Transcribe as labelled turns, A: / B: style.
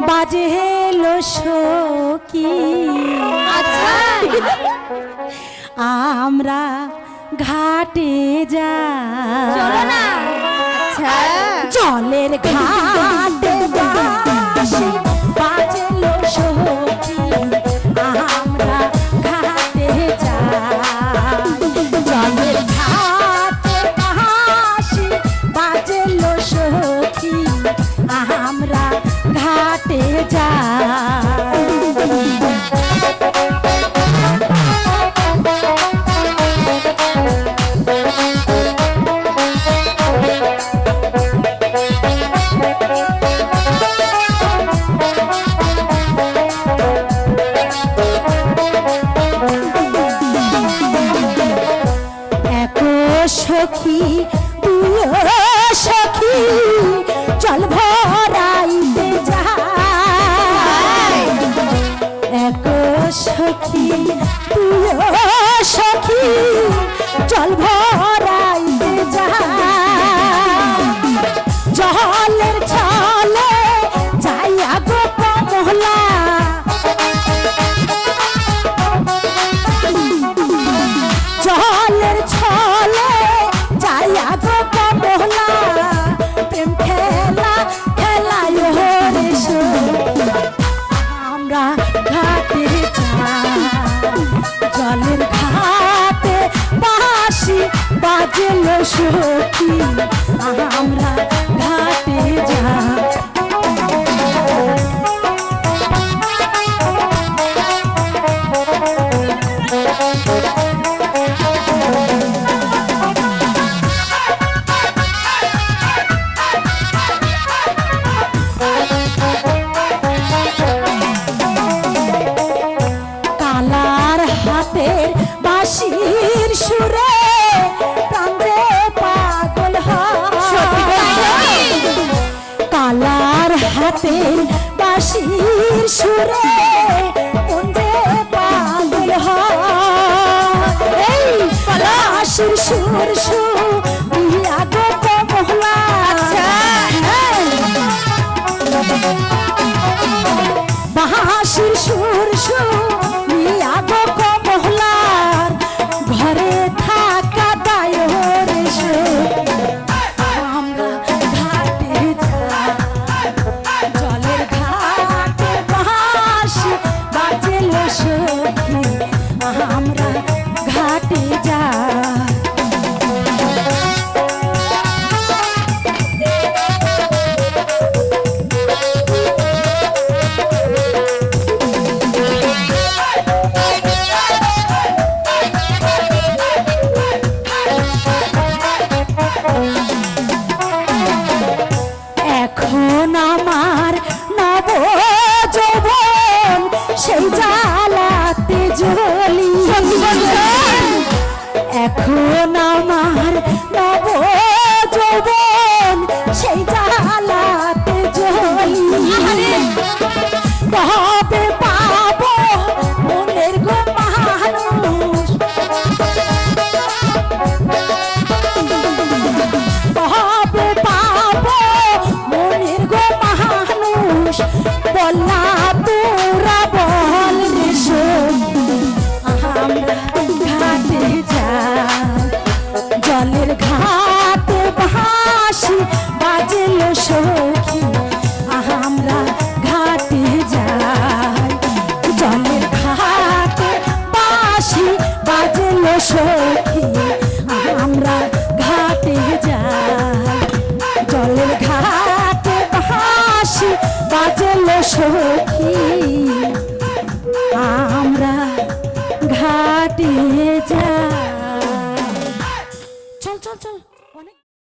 A: বাজে হেলো সখী
B: আচ্ছা
A: আমরা ঘাটে যা
B: চলো না আচ্ছা
A: জলের ঘাটে বাসি বাজলো সখী আমরা ঘাটে যাই জলের ঘাটে বাসি বাজলো সখী আমরা ঘাটে যাই সখী তুইও সখী চল ভরাইতে যাই এক সখী তুইও সখী চল ভরাইতে যাই জলের ছলে যাই আগো কমলা জলের ছলে যাইয়া গো কমলা প্রেম খেলা খেলায় রে আমরা ঘাটে যাই জলের ঘাটে বাঁশি বাজলো সখী আমরা ঘাটে যাই হাতের বাঁশির সুরে প্রাণে পাগল হয় কালার হাতের বাঁশির সুরে প্রাণে পাগল হয় বাঁশির সুর সুরিয়া গো কমলা বাঁশির সুর সুরিয়া গো কমলার ঘরে থাকা দায় রে আমরা ঘাটে যাই জলের ঘাটে বাঁশি বাজলো সখী আমরা ঘাটে যাই এখন আমার নব যৌবন সেই জ্বালাতে জ্বলি এখন আমার নব যৌবন সেই জ্বালাতে জ্বলি কবে পাবো মনের গো মানুষ কবে পাবো মনের গো মানুষ বললা তোরা বল রে আমরা ঘাটে যাই জলের ঘাটে বাঁশি বাজলো সখী আমরা ঘাটে যাই জলের ঘাটে বাঁশি বাজলো সখী